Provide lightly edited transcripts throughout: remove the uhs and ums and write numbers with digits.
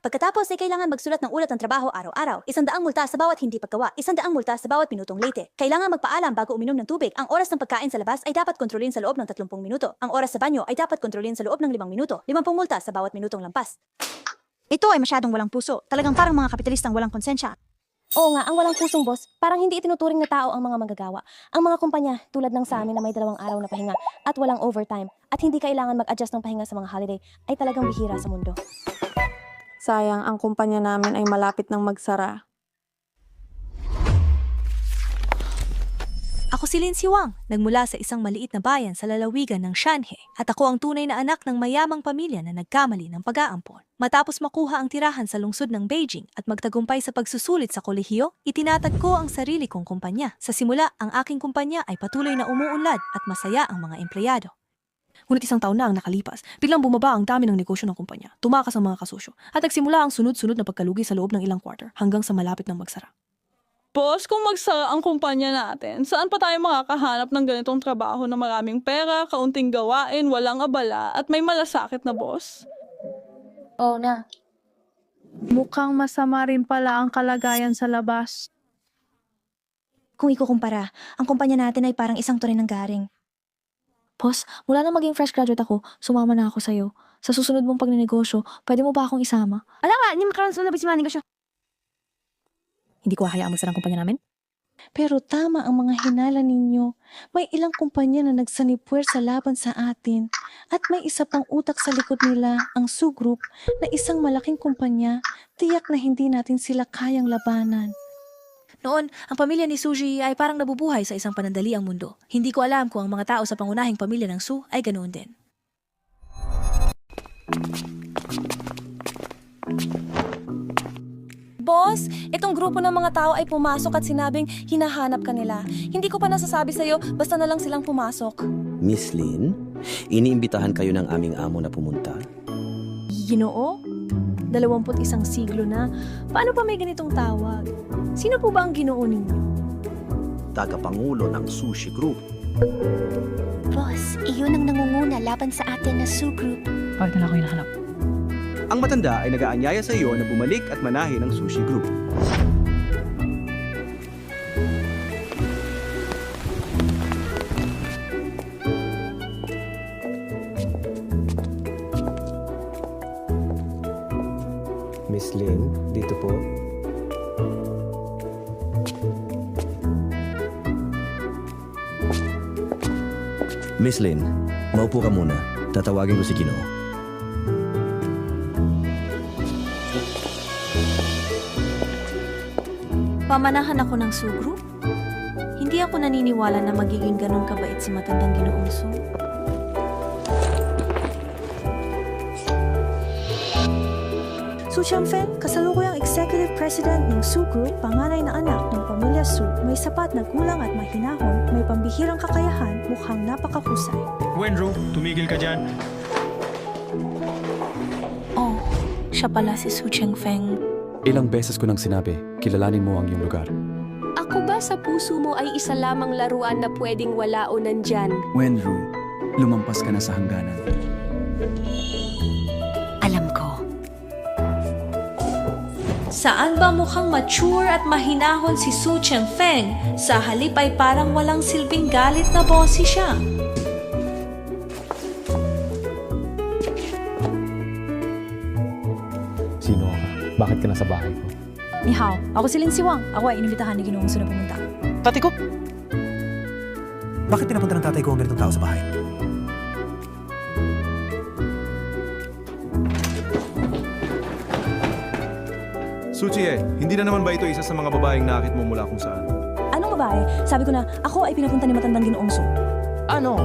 Pagkatapos ay kailangan magsulat ng ulat ng trabaho araw-araw. 100 multa sa bawat hindi paggawa. 100 multa sa bawat minutong late. Kailangan magpaalam bago uminom ng tubig. Ang oras ng pagkain sa labas ay dapat kontrolin sa loob ng 30 minuto. Ang oras sa banyo ay dapat kontrolin sa loob ng 5 minuto. 50 multa sa bawat minutong lampas. Ito ay masyadong walang puso. Talagang parang mga kapitalistang walang konsensya. Oo nga, ang walang pusong boss, parang hindi itinuturing na tao ang mga manggagawa. Ang mga kumpanya, tulad ng sa amin na may 2 araw na pahinga at walang overtime at hindi kailangan mag-adjust ng pahinga sa mga holiday, ay talagang bihira sa mundo. Sayang, ang kumpanya namin ay malapit ng magsara. Ako si Lin Siwang, nagmula sa isang maliit na bayan sa lalawigan ng Shanhe at ako ang tunay na anak ng mayamang pamilya na nagkamali ng pag-aampon. Matapos makuha ang tirahan sa lungsod ng Beijing at magtagumpay sa pagsusulit sa kolehiyo, itinatag ko ang sarili kong kumpanya. Sa simula, ang aking kumpanya ay patuloy na umuunlad at masaya ang mga empleyado. Ngunit 1 taon na ang nakalipas, biglang bumaba ang dami ng negosyo ng kumpanya, tumakas ang mga kasosyo, at nagsimula ang sunod-sunod na pagkalugi sa loob ng ilang quarter hanggang sa malapit ng magsara. Boss, kung magsara ang kumpanya natin, saan pa tayo makakahanap ng ganitong trabaho na maraming pera, kaunting gawain, walang abala, at may malasakit na boss? Oo na. Mukhang masama rin pala ang kalagayan sa labas. Kung ikukumpara, ang kumpanya natin ay parang isang turin ng garing. Boss, mula na maging fresh graduate ako, sumama na ako sa'yo. Sa susunod mong pagnenegosyo, pwede mo ba akong isama? Ala nga, hindi makaroon sa nabis mga negosyo. Hindi ko hahayaan magsara ang kumpanya namin? Pero tama ang mga hinala ninyo. May ilang kumpanya na nagsanipwer sa laban sa atin. At may isa pang utak sa likod nila, ang Su Group, na isang malaking kumpanya. Tiyak na hindi natin sila kayang labanan. Noon, ang pamilya ni Suji ay parang nabubuhay sa isang panandaliang mundo. Hindi ko alam kung ang mga tao sa pangunahing pamilya ng Su ay ganoon din. Boss, itong grupo ng mga tao ay pumasok at sinabing hinahanap ka nila. Hindi ko pa nasasabi sa'yo, basta na lang silang pumasok. Miss Lin, iniimbitahan kayo ng aming amo na pumunta. Ginoo? 21 siglo na. Paano pa may ganitong tawag? Sino po ba ang ginoo ninyo? Tagapangulo ng Sushi Group. Boss, iyon ang nangunguna laban sa atin na Su Group. Bakit nila ako hinahanap? Ang matanda ay nag-aanyaya sa iyo na bumalik at manahin ang Sushi Group. Miss Lin, dito po. Miss Lin, maupo ka muna. Tatawagin ko si Ginoo. Pamanahan ako ng Su Group? Hindi ako naniniwala na magiging ganun kabait si matandang Ginoong Su. Su Changfeng, kasalukuyang executive president ng Su Group, panganay na anak ng pamilya Su, may sapat na gulang at mahinahon, may pambihirang kakayahan, mukhang napakahusay. Wenru, tumigil ka dyan. Oh, siya pala si Su Changfeng. Ilang beses ko nang sinabi, kilalanin mo ang iyong lugar. Ako ba sa puso mo ay isa lamang laruan na pwedeng wala o nandyan? Wenru, lumampas ka na sa hangganan. Alam ko. Saan ba mukhang mature at mahinahon si Su Changfeng? Sa halip ay parang walang silbing galit na bossy siya. Sino ka? Bakit ka nasa bahay ko? Ni Hao, ako si Lin Siwang. Ako ay inimbitahan ni Ginoong Su na pumunta. Tati ko! Bakit pinapunta ng tatay ko ang ganitong tao sa bahay? Suchie, hindi na naman ba ito isa sa mga babaeng nakit mo mula kung saan? Anong babae? Sabi ko na, ako ay pinapunta ni matandang Ginoong Su. Ano?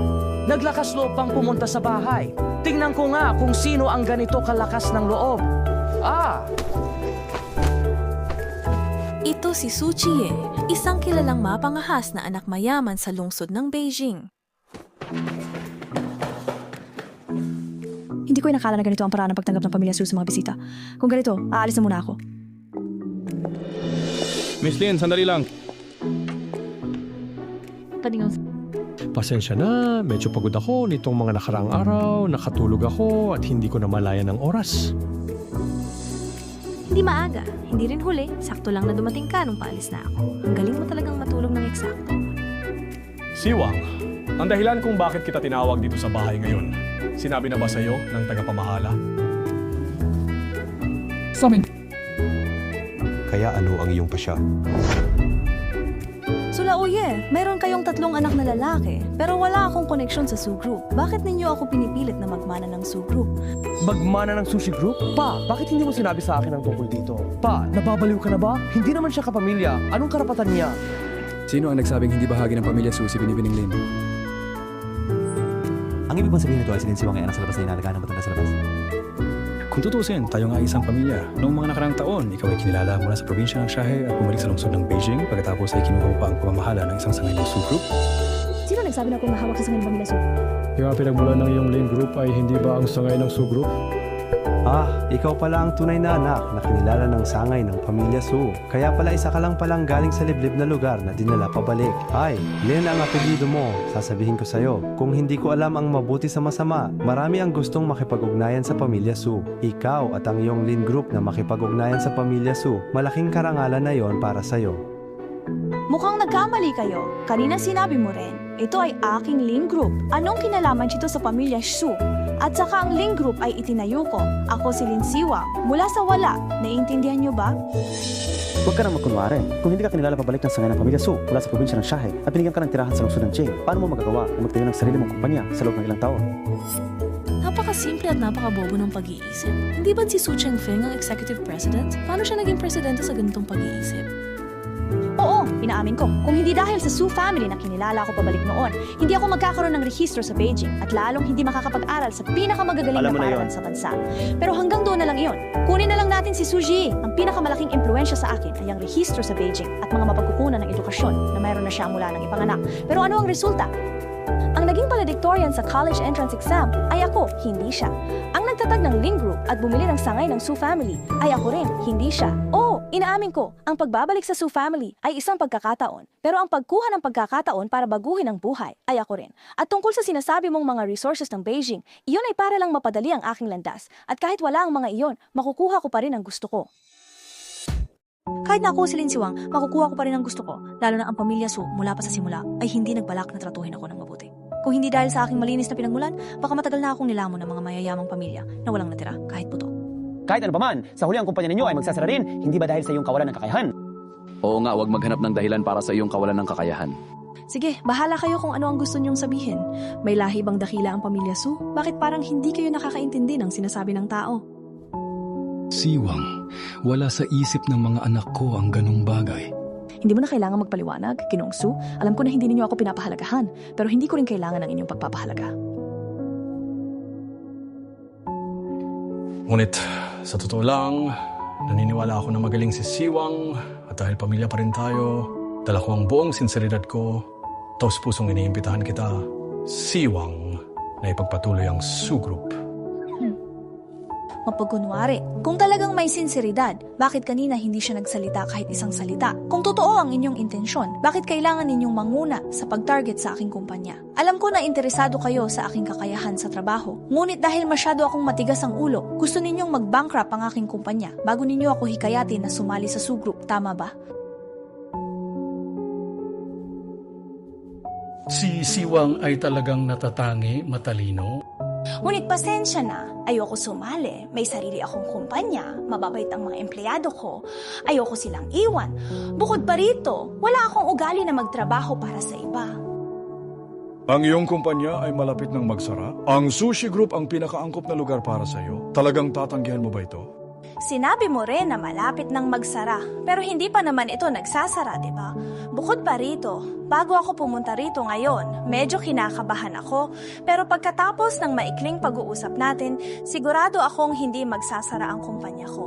Naglakas loob pang pumunta sa bahay. Tingnan ko nga kung sino ang ganito kalakas ng loob. Ito si Su Chie, isang kilalang mapangahas na anak mayaman sa lungsod ng Beijing. Hindi ko inakala na ganito ang paraan ng pagtanggap ng pamilya Su sa mga bisita. Kung ganito, aalis na muna ako. Miss Lin, sandali lang. Pasensya na, medyo pagod ako nitong mga nakaraang araw, nakatulog ako at hindi ko na malaya ng oras. Hindi maaga, hindi rin huli, sakto lang na dumating ka nung paalis na ako. Ang galing mo talagang matulog ng eksakto. Siwang, ang dahilan kung bakit kita tinawag dito sa bahay ngayon, sinabi na ba sa'yo ng tagapamahala? Sa amin. Kaya ano ang iyong pasya? Sulauye, meron kayong 3 anak na lalaki, pero wala akong koneksyon sa Su Group. Bakit ninyo ako pinipilit na magmana ng Su Group? Magmana ng sushi group? Pa, bakit hindi mo sinabi sa akin ang tungkol dito? Pa, nababaliw ka na ba? Hindi naman siya kapamilya. Anong karapatan niya? Sino ang nagsabing hindi bahagi ng pamilya Su si Binibining Lin? Ang ibig bang sabihin nito ay sininsiwang ay anak sa labas na inalagaan ng matanda sa labas? Kung tutusin, tayo nga isang pamilya. Noong mga nakarang taon, ikaw ay kinilala mula sa probinsya ng Shahe at bumalik sa lungsod ng Beijing pagkatapos ay kinuha mo pa ang pamamahala ng isang sangay ng Su Group. Sino nagsabi na akong mahawak sa sangay ng pamilya Su? Yung ang pinagmulan ng iyong Lin Group ay hindi ba ang sangay ng Su Group? Ikaw pala ang tunay na anak na kinilala ng sangay ng pamilya Su. Kaya pala isa ka lang palang galing sa liblib na lugar na dinala pabalik. Ay, Lin ang apelyido mo. Sasabihin ko sa'yo, kung hindi ko alam ang mabuti sa masama, marami ang gustong makipag-ugnayan sa pamilya Su. Ikaw at ang iyong Lin Group na makipag-ugnayan sa pamilya Su, malaking karangalan na yon para sa'yo. Mukhang nagkamali kayo. Kanina sinabi mo rin, ito ay aking Lin Group. Anong kinalaman dito sa pamilya Su? At saka ang Lin Group ay itinayo ko. Ako si Lin Siwang. Mula sa wala. Naiintindihan niyo ba? Huwag ka nang magkunwari. Kung hindi ka kinilala pabalik ng sangay ng pamilya Su mula sa probinsya ng Shahe at binigyan ka ng tirahan sa lungsod ng Jing, paano mo magagawa na magtayo ng sarili mong kumpanya sa loob ng ilang taon? Napakasimple at napakabobo ng pag-iisip. Hindi ba si Su Chengfeng ang executive president? Paano siya naging presidente sa ganitong pag-iisip? Oo, inaamin ko. Kung hindi dahil sa Su family na kinilala ko pabalik noon, hindi ako magkakaroon ng rehistro sa Beijing at lalong hindi makakapag-aral sa pinakamagagaling na paaralan sa bansa. Pero hanggang doon na lang iyon. Kunin na lang natin si Su Ji. Ang pinakamalaking impluensya sa akin ay ang rehistro sa Beijing at mga mapagkukunan ng edukasyon na mayroon na siya mula ng ipanganak. Pero ano ang resulta? Ang naging valedictorian sa college entrance exam ay ako, hindi siya. Ang nagtatag ng Lin Group at bumili ng sangay ng Su family ay ako rin, hindi siya. Oo, inaamin ko, ang pagbabalik sa Su family ay isang pagkakataon. Pero ang pagkuha ng pagkakataon para baguhin ang buhay ay ako rin. At tungkol sa sinasabi mong mga resources ng Beijing, iyon ay para lang mapadali ang aking landas. At kahit wala ang mga iyon, makukuha ko pa rin ang gusto ko. Kahit na ako si Lin Siwang, makukuha ko pa rin ang gusto ko. Lalo na ang pamilya Su mula pa sa simula ay hindi nagbalak na tratuhin ako ng mabuti. Kung hindi dahil sa aking malinis na pinagmulan, baka matagal na akong nilamon ng mga mayayamang pamilya na walang natira kahit puto. Kahit ano paman, sa huli ang kumpanya ninyo ay magsasara rin, hindi ba dahil sa iyong kawalan ng kakayahan? Oo nga, huwag maghanap ng dahilan para sa iyong kawalan ng kakayahan. Sige, bahala kayo kung ano ang gusto niyong sabihin. May lahi bang dakila ang pamilya Su? Bakit parang hindi kayo nakakaintindi ng sinasabi ng tao? Siwang, wala sa isip ng mga anak ko ang ganong bagay. Hindi mo na kailangan magpaliwanag, Ginoong Su. Alam ko na hindi ninyo ako pinapahalagahan, pero hindi ko rin kailangan ng inyong pagpapahalaga. Ngunit, sa totoo lang, naniniwala ako na magaling si Siwang at dahil pamilya pa rin tayo, dala ko ang buong sinseridad ko, taos pusong iniimbitahan kita, Siwang, na ipagpatuloy ang Su Group. Mapagkunwari, kung talagang may sinseridad, bakit kanina hindi siya nagsalita kahit isang salita? Kung totoo ang inyong intensyon, bakit kailangan ninyong manguna sa pag-target sa aking kumpanya? Alam ko na interesado kayo sa aking kakayahan sa trabaho. Ngunit dahil masyado akong matigas ang ulo, gusto ninyong mag-bankrupt ang aking kumpanya bago ninyo ako hikayatin na sumali sa Su Group, tama ba? Si Siwang ay talagang natatangi, matalino. Ngunit pasensya na, ayoko sumali, may sarili akong kumpanya, mababait ang mga empleyado ko, ayoko silang iwan. Bukod pa rito, wala akong ugali na magtrabaho para sa iba. Ang iyong kumpanya ay malapit ng magsara? Ang Sushi Group ang pinakaangkop na lugar para sa iyo. Talagang tatanggihan mo ba ito? Sinabi mo rin na malapit ng magsara, pero hindi pa naman ito nagsasara, di ba? Bukod pa rito, bago ako pumunta rito ngayon, medyo kinakabahan ako, pero pagkatapos ng maikling pag-uusap natin, sigurado akong hindi magsasara ang kumpanya ko.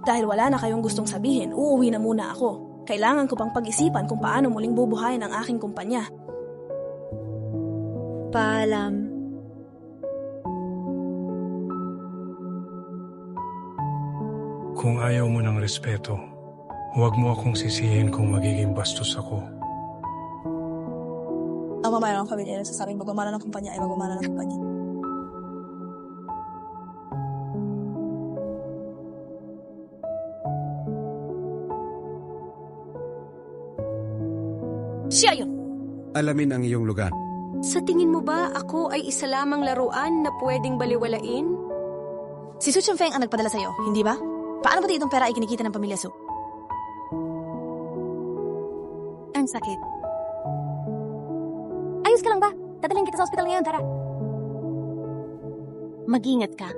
Dahil wala na kayong gustong sabihin, uuwi na muna ako. Kailangan ko pang pag-isipan kung paano muling bubuhayin ang aking kumpanya. Paalam. Kung ayaw mo ng respeto, huwag mo akong sisihin kung magiging bastos ako. Ang mamayan ng pamilya na sasabing magmamana ng kumpanya ay magmamana ng kumpanya. alamin ang iyong lugar. Sa tingin mo ba ako ay isa lamang laruan na pwedeng baliwalain? Si Su Chengfeng ang nagpadala sa'yo, hindi ba? Paano pati itong pera ay kinikita ng pamilya Su? Ang sakit. Ayos ka lang ba? Dadalhin kita sa ospital ngayon, tara. Mag-ingat ka.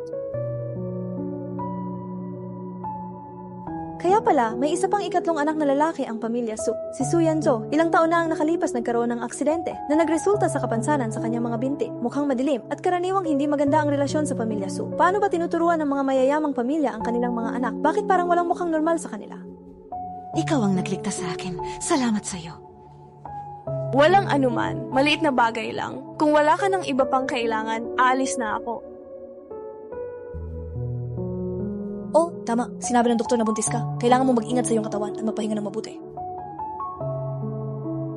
Kaya pala, may isa pang ikatlong anak na lalaki ang pamilya Su. Si Su Yanzhou, ilang taon na ang nakalipas nagkaroon ng aksidente na nagresulta sa kapansanan sa kanyang mga binti. Mukhang madilim at karaniwang hindi maganda ang relasyon sa pamilya Su. Paano ba tinuturuan ng mga mayayamang pamilya ang kanilang mga anak? Bakit parang walang mukhang normal sa kanila? Ikaw ang nagligtas sa akin. Salamat sa'yo. Walang anuman, maliit na bagay lang. Kung wala ka ng iba pang kailangan, aalis na ako. Oh, tama. Sinabi ng doktor na buntis ka. Kailangan mo mag-ingat sa iyong katawan at magpahinga ng mabuti.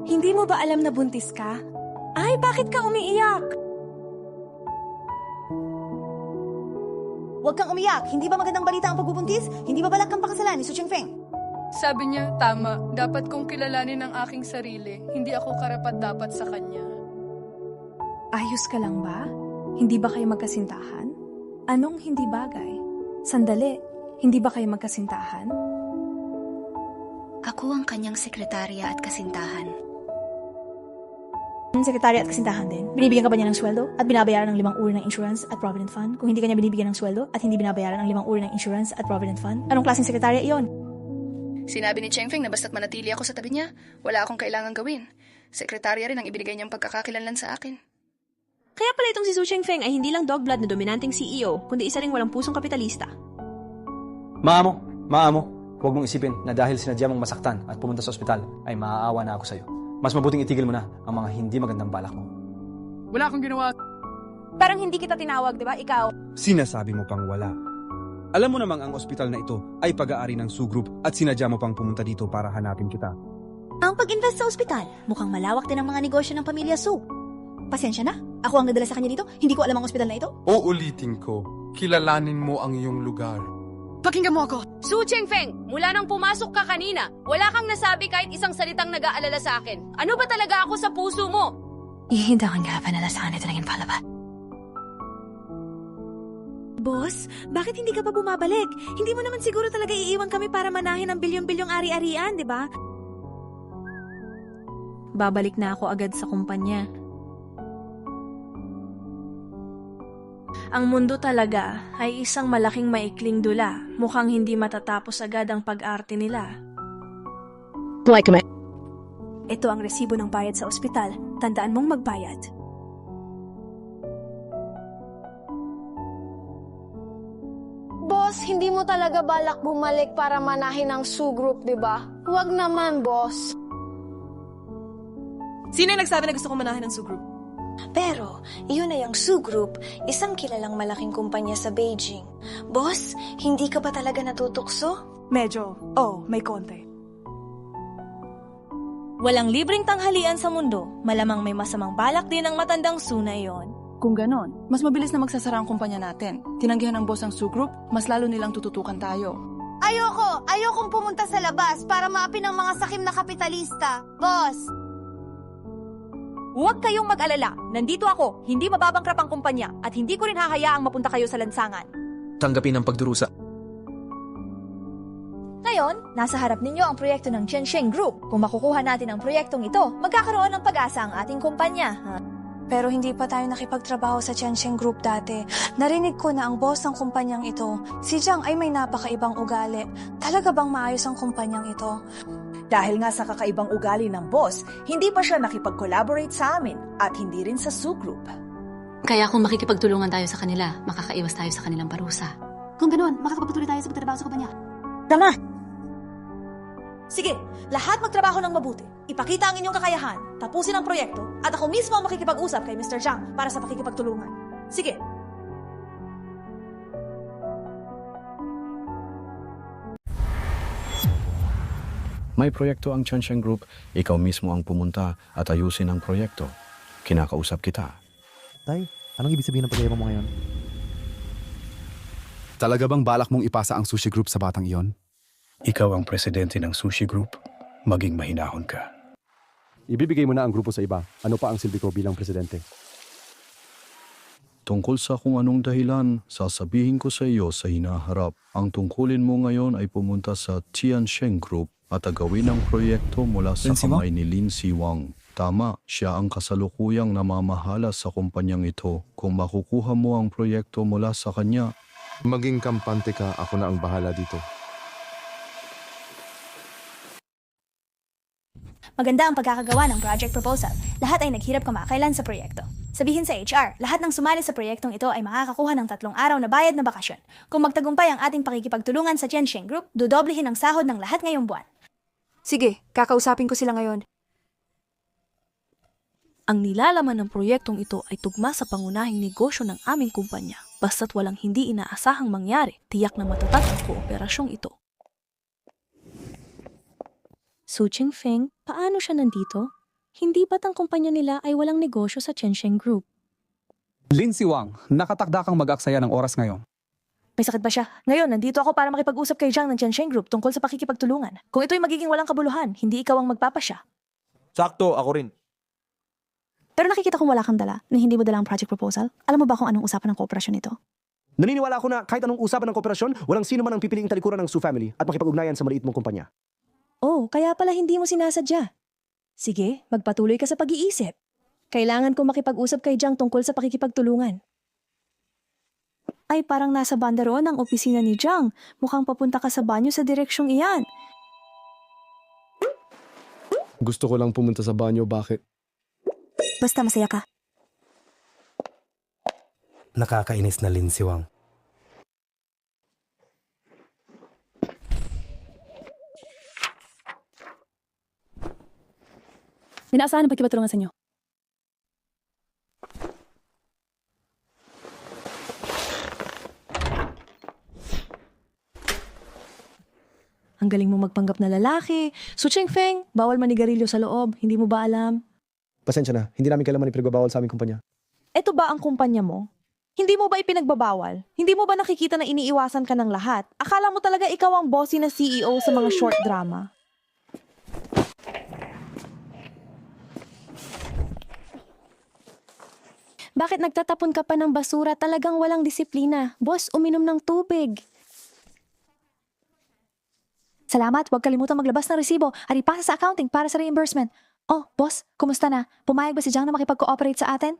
Hindi mo ba alam na buntis ka? Ay, bakit ka umiiyak? Huwag kang umiyak. Hindi ba magandang balita ang pagbubuntis? Hindi ba balak kang pakasalan ni Su Chengfeng? Sabi niya, tama. Dapat kong kilalanin ang aking sarili. Hindi ako karapat-dapat sa kanya. Ayos ka lang ba? Hindi ba kayo magkasintahan? Anong hindi bagay? Sandali, hindi ba kayo magkasintahan? Ako ang kanyang sekretarya at kasintahan. Sekretary at kasintahan din. Binibigyan ka ba niya ng sweldo at binabayaran ng 5 uri ng insurance at provident fund? Kung hindi ka niya binibigyan ng sweldo at hindi binabayaran ng 5 uri ng insurance at provident fund, anong klaseng sekretarya iyon? Sinabi ni Chengfeng na basta't manatili ako sa tabi niya, wala akong kailangang gawin. Sekretarya rin ang ibinigay niyang pagkakakilanlan sa akin. Kaya pala itong si Su Chengfeng ay hindi lang dog blood na dominanteng CEO, kundi isa ring walang pusong kapitalista. Maamo, huwag mong isipin na dahil sinadya mong masaktan at pumunta sa ospital ay maaawa na ako sa'yo. Mas mabuting itigil mo na ang mga hindi magandang balak mo. Wala akong ginawa. Parang hindi kita tinawag, di ba? Ikaw. Sinasabi mo pang wala. Alam mo namang ang ospital na ito ay pag-aari ng Su Group at sinadya mo pang pumunta dito para hanapin kita. Ang pag-invest sa ospital, mukhang malawak din ang mga negosyo ng pamilya Su. Pasensya na, ako ang nadala sa kanya dito, hindi ko alam ang ospital na ito. Uulitin ko, kilalanin mo ang iyong lugar. Pakinggan mo ako. Su Chengfeng, mula nang pumasok ka kanina, wala kang nasabi kahit isang salitang nag-aalala sa akin. Ano ba talaga ako sa puso mo? Ihindakan ka pa nalasahan ito naging palabat. Boss, bakit hindi ka pa bumabalik? Hindi mo naman siguro talaga iiwan kami para manahin ang bilyong-bilyong ari-arian, di ba? Babalik na ako agad sa kumpanya. Ang mundo talaga ay isang malaking maikling dula. Mukhang hindi matatapos agad ang pag-arte nila. Ito ang resibo ng bayad sa ospital. Tandaan mong magbayad. Boss, hindi mo talaga balak bumalik para manahin ang Su Group, di ba? Huwag naman, boss. Sino yung nagsabi na gusto kong manahin ng Su Group? Pero, iyon ay ang Su Group, isang kilalang malaking kumpanya sa Beijing. Boss, hindi ka ba talaga natutukso? Medyo. May konti. Walang libreng tanghalian sa mundo, malamang may masamang balak din ang matandang Su na iyon. Kung ganon, mas mabilis na magsasara ang kumpanya natin. Tinanggihan ng boss ang Su Group, mas lalo nilang tututukan tayo. Ayokong pumunta sa labas para maapin ang mga sakim na kapitalista. Boss! Huwag kayong mag-alala. Nandito ako. Hindi mababangkrap ang kumpanya at hindi ko rin hahayaang mapunta kayo sa lansangan. Tanggapin ang pagdurusa. Ngayon, nasa harap ninyo ang proyekto ng Chengsheng Group. Kung makukuha natin ang proyektong ito, magkakaroon ng pag-asa ang ating kumpanya. Pero hindi pa tayo nakipagtrabaho sa Chengsheng Group dati. Narinig ko na ang boss ng kumpanyang ito, si Jiang ay may napakaibang ugali. Talaga bang maayos ang kumpanyang ito? Dahil nga sa kakaibang ugali ng boss, hindi pa siya nakipag-collaborate sa amin at hindi rin sa Su Group. Kaya kung makikipagtulungan tayo sa kanila, makakaiwas tayo sa kanilang parusa. Kung ganoon, makakapagpatuloy tayo sa pagtrabaho sa kumpanya. Tama! Sige, lahat magtrabaho ng mabuti. Ipakita ang inyong kakayahan, tapusin ang proyekto, at ako mismo ang makikipag-usap kay Mr. Jiang para sa pakikipagtulungan. Sige. May proyekto ang Chengsheng Group, ikaw mismo ang pumunta at ayusin ang proyekto. Kinakausap kita. Tay, anong ibig sabihin ng pag-iwan mo ngayon? Talaga bang balak mong ipasa ang Sushi Group sa batang iyon? Ikaw ang presidente ng Sushi Group, maging mahinahon ka. Ibibigay mo na ang grupo sa iba. Ano pa ang silbi ko bilang presidente? Tungkol sa kung anong dahilan, sasabihin ko sa iyo sa hinaharap. Ang tungkulin mo ngayon ay pumunta sa Tiansheng Group at agawin ang proyekto mula sa kamay ni Lin Siwang. Tama, siya ang kasalukuyang namamahala sa kumpanyang ito. Kung makukuha mo ang proyekto mula sa kanya, Maging kampante ka, ako na ang bahala dito. Maganda ang pagkakagawa ng project proposal. Lahat ay naghirap kamakailan sa proyekto. Sabihin sa HR, lahat ng sumali sa proyektong ito ay makakakuha ng 3 araw na bayad na bakasyon. Kung magtagumpay ang ating pakikipagtulungan sa Tiansheng Group, dodoblehin ang sahod ng lahat ngayong buwan. Sige, kakausapin ko sila ngayon. Ang nilalaman ng proyektong ito ay tugma sa pangunahing negosyo ng aming kumpanya. Basta't walang hindi inaasahang mangyari, tiyak na matatag ang kooperasyong ito. Su Chingfeng, paano siya nandito? Hindi ba't ang kumpanya nila ay walang negosyo sa Tiansheng Group? Lin Siwang, nakatakda kang mag-aksaya ng oras ngayon. May sakit ba siya? Ngayon, nandito ako para makipag-usap kay Jiang ng Tiansheng Group tungkol sa pakikipagtulungan. Kung ito'y magiging walang kabuluhan, hindi ikaw ang magpapasya. Sakto, ako rin. Pero nakikita kong wala kang dala na hindi mo dala ang project proposal. Alam mo ba kung anong usapan ng kooperasyon nito? Naniniwala ako na kahit anong usapan ng kooperasyon, walang sino man ang pipiliing talikuran ng Su family at makipag-ugnayan sa maliit mong kumpanya. Oh, kaya pala hindi mo sinasadya. Sige, magpatuloy ka sa pag-iisip. Kailangan kong makipag-usap kay Jiang tungkol sa pakikipagtulungan. Ay, parang nasa banda roon ang opisina ni Jiang. Mukhang papunta ka sa banyo sa direksyong iyan. Gusto ko lang pumunta sa banyo, bakit? Basta masaya ka. Nakakainis na Lin Siwang. Ninaasahan ang pagkipatulungan sa inyo. Ang galing mo magpanggap na lalaki. Su Chingfeng, bawal manigarilyo sa loob. Hindi mo ba alam? Pasensya na, hindi namin kailanman ipinagbabawal sa aming kumpanya. Ito ba ang kumpanya mo? Hindi mo ba ipinagbabawal? Hindi mo ba nakikita na iniiwasan ka ng lahat? Akala mo talaga ikaw ang bossy na CEO sa mga short drama? Bakit nagtatapon ka pa ng basura? Talagang walang disiplina. Boss, uminom ng tubig. Salamat, huwag kalimutang maglabas ng resibo at ipasa sa accounting para sa reimbursement. Oh, boss, kumusta na? Pumayag ba si Jiang na makipag-cooperate sa atin?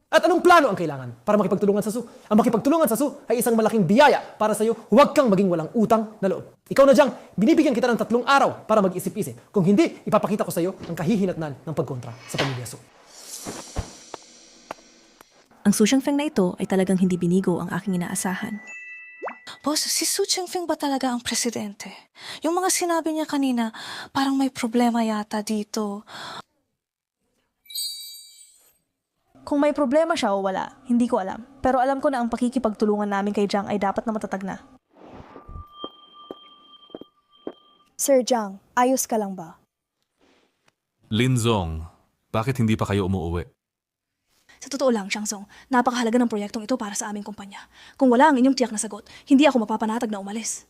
At anong plano ang kailangan para makipagtulungan sa Su? Ang makipagtulungan sa Su ay isang malaking biyaya para sa iyo. Huwag kang maging walang utang na loob. Ikaw na Jiang, binibigyan kita ng 3 araw para mag-isip-isip. Kung hindi, ipapakita ko sa iyo ang kahihinatnan ng pagkontra sa pamilya Su. Ang Su Chingfeng na ito ay talagang hindi binigo ang aking inaasahan. Boss, si Su Chingfeng ba talaga ang presidente? Yung mga sinabi niya kanina, parang may problema yata dito. Kung may problema siya o wala, hindi ko alam. Pero alam ko na ang pakikipagtulungan namin kay Jiang ay dapat na matatag na. Sir Jiang, ayos ka lang ba? Linzong, bakit hindi pa kayo umuuwi? Sa totoo lang, Shangsong, napakahalaga ng proyektong ito para sa aming kumpanya. Kung wala ang inyong tiyak na sagot, hindi ako mapapanatag na umalis.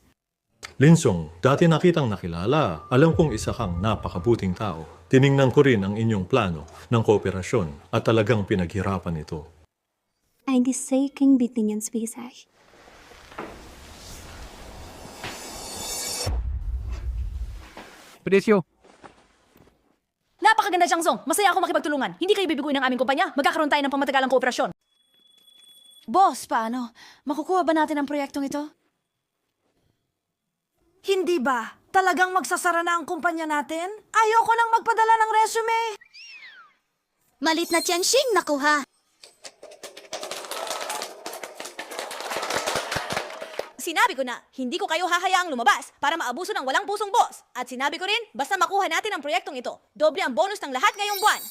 Linsong, dati nakitang nakilala. Alam kong isa kang napakabuting tao. Tiningnan ko rin ang inyong plano ng kooperasyon at talagang pinaghirapan ito. Eigentlich bedingungsweise. Presyo. Napakaganda, Shangsong! Masaya ako makipagtulungan. Hindi kayo bibiguin ng aming kumpanya. Magkakaroon tayo ng pamatagalang kooperasyon. Boss, paano? Makukuha ba natin ang proyektong ito? Hindi ba? Talagang magsasara na ang kumpanya natin? Ayoko lang magpadala ng resume. Malit na Tiansheng nakuha. Sinabi ko na, hindi ko kayo hahayaang lumabas para maabuso ng walang pusong boss. At sinabi ko rin, basta makuha natin ang proyektong ito, doble ang bonus ng lahat ngayong buwan.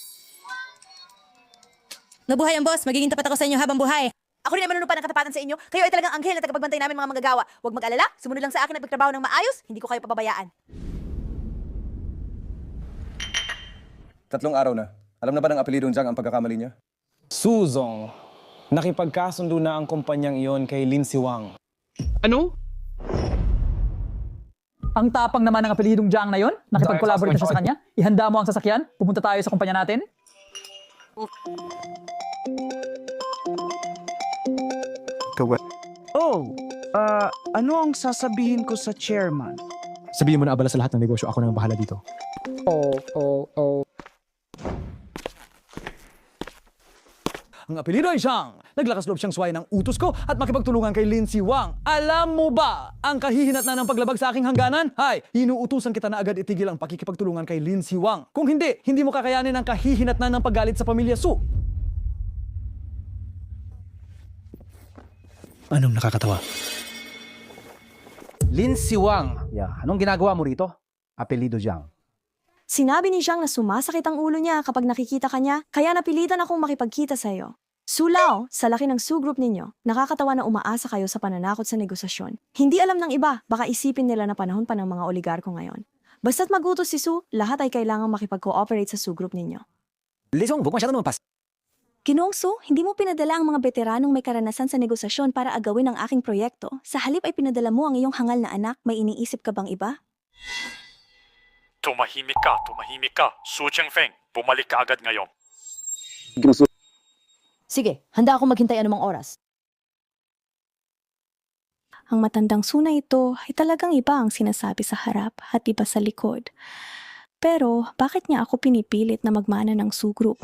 Nabuhay ang boss, magiging tapat ako sa inyo habang buhay. Ako rin ay manunumpa ng katapatan sa inyo. Kayo ay talagang anghel na tagapagbantay namin mga manggagawa. Huwag mag-alala, sumunod lang sa akin at pagtrabaho ng maayos, hindi ko kayo pababayaan. 3 araw na. Alam na ba ng apelidong Jiang ang pagkakamali niya? Suzong, nakipagkasundo na ang kumpanyang iyon kay Lin Siwang. Ano? Ang tapang naman ng apelidong Jiang na yon, nakipag-collaborate na siya sa kanya. Ihanda mo ang sasakyan, pupunta tayo sa kumpanya natin. Ano ang sasabihin ko sa chairman? Sabihin mo na abala sa lahat ng negosyo, ako na ang bahala dito. Ang apelido ay Jiang. Naglakas loob siyang suway ng utos ko at makipagtulungan kay Lin Si Wang. Alam mo ba ang kahihinat na ng paglabag sa aking hangganan? Hay, inuutusan kita na agad itigil ang pakikipagtulungan kay Lin Si Wang. Kung hindi, hindi mo kakayanin ang kahihinat na ng paggalit sa pamilya Su. Anong nakakatawa? Lin Si Wang. Anong ginagawa mo rito? Apelido Jiang. Sinabi ni Jiang na sumasakit ang ulo niya kapag nakikita ka niya, kaya napilitan akong makipagkita sa iyo. Sulao, sa laki ng Su Group ninyo, nakakatawa na umaasa kayo sa pananakot sa negosasyon. Hindi alam ng iba, baka isipin nila na panahon pa ng mga oligarko ngayon. Basta't magutos si Su, lahat ay kailangang makipag-cooperate sa Su Group ninyo. Lisong, huwag masyado lumampas. Ginoong Su, hindi mo pinadala ang mga veteranong may karanasan sa negosasyon para agawin ang aking proyekto. Sa halip ay pinadala mo ang iyong hangal na anak, may iniisip ka bang iba? Tumahimik ka. Su Chengfeng, bumalik ka agad ngayon. Sige, handa ako maghintay anumang oras. Ang matandang Su na ito ay talagang iba ang sinasabi sa harap at iba sa likod. Pero bakit niya ako pinipilit na magmana ng Su Group?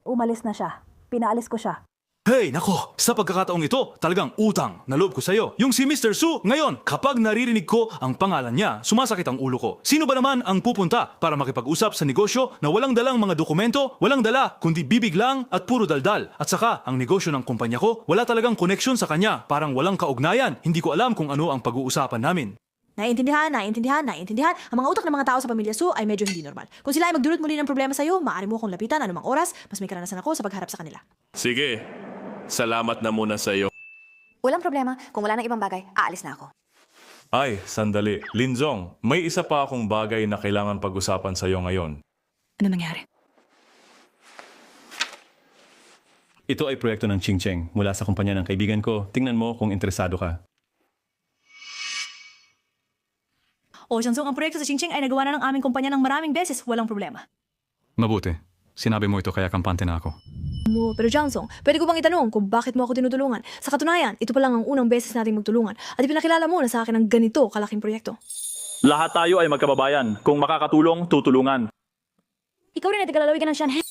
Umalis na siya. Pinaalis ko siya. Hey, nako! Sa pagkakataong ito, talagang utang na loob ko sa'yo. Yung si Mr. Su, ngayon, kapag naririnig ko ang pangalan niya, sumasakit ang ulo ko. Sino ba naman ang pupunta para makipag-usap sa negosyo na walang dalang mga dokumento, walang dala, kundi bibig lang at puro daldal? At saka, ang negosyo ng kumpanya ko, wala talagang koneksyon sa kanya. Parang walang kaugnayan. Hindi ko alam kung ano ang pag-uusapan namin. Naiintindihan. Ang mga utak ng mga tao sa pamilya Su ay medyo hindi normal. Kung sila ay magdulot muli ng problema sa'yo, maaari mo akong lapitan anumang oras, mas may karanasan ako sa pagharap sa kanila. Sige, salamat na muna sa iyo. Walang problema. Kung wala nang ibang bagay, aalis na ako. Ay, sandali. Linzong, may isa pa akong bagay na kailangan pag-usapan sa iyo ngayon. Ano nangyari? Ito ay proyekto ng Ching Cheng mula sa kumpanya ng kaibigan ko. Tingnan mo kung interesado ka. Shansong, ang proyekto sa Chingching ay nagawa na ng aming kumpanya ng maraming beses. Walang problema. Mabuti. Sinabi mo ito kaya kampante na ako. Pero Jansong, pwede ko bang itanong kung bakit mo ako tinutulungan? Sa katunayan, ito pa lang ang unang beses nating magtulungan at ipinakilala mo na sa akin ang ganito kalaking proyekto. Lahat tayo ay magkababayan. Kung makakatulong, tutulungan. Ikaw rin ay tagalalawi ka ng Shanhe.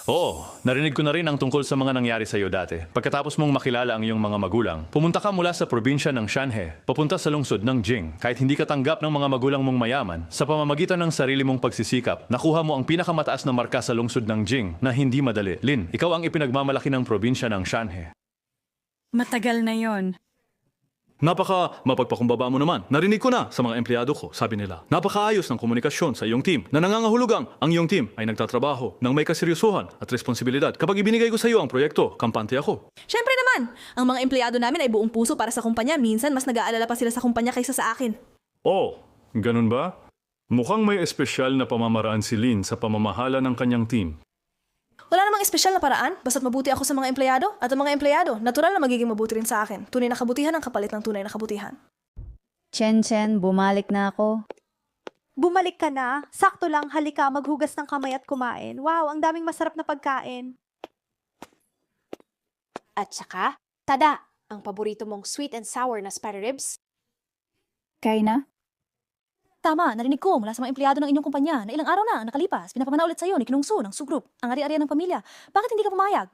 Oo, narinig ko na rin ang tungkol sa mga nangyari sa iyo dati. Pagkatapos mong makilala ang iyong mga magulang, pumunta ka mula sa probinsya ng Shanhe, papunta sa lungsod ng Jing. Kahit hindi ka tanggap ng mga magulang mong mayaman, sa pamamagitan ng sarili mong pagsisikap, nakuha mo ang pinakamataas na marka sa lungsod ng Jing na hindi madali. Lin, ikaw ang ipinagmamalaki ng probinsya ng Shanhe. Matagal na yon. Napaka mapagpakumbaba mo naman. Narinig ko na sa mga empleyado ko, sabi nila. Napakaayos ng komunikasyon sa iyong team na nangangahulugang ang iyong team ay nagtatrabaho ng may kaseryosohan at responsibilidad. Kapag ibinigay ko sa iyo ang proyekto, kampante ako. Siyempre naman, ang mga empleyado namin ay buong puso para sa kumpanya. Minsan, mas nag-aalala pa sila sa kumpanya kaysa sa akin. Oh, ganun ba? Mukhang may espesyal na pamamaraan si Lin sa pamamahala ng kanyang team. Wala namang espesyal na paraan, basta't mabuti ako sa mga empleyado at ang mga empleyado, natural na magiging mabuti rin sa akin. Tunay na kabutihan ang kapalit ng tunay na kabutihan. Chen, bumalik na ako. Bumalik ka na? Sakto lang, halika, maghugas ng kamay at kumain. Wow, ang daming masarap na pagkain. At saka, tada, ang paborito mong sweet and sour na spare ribs. Kaya na? Tama, narinig ko mula sa mga empleyado ng inyong kumpanya na ilang araw na ang nakalipas, pinapamana ulit sa iyo ni Kinong Su ng Su Group, ang ari-arian ng pamilya. Bakit hindi ka pumayag?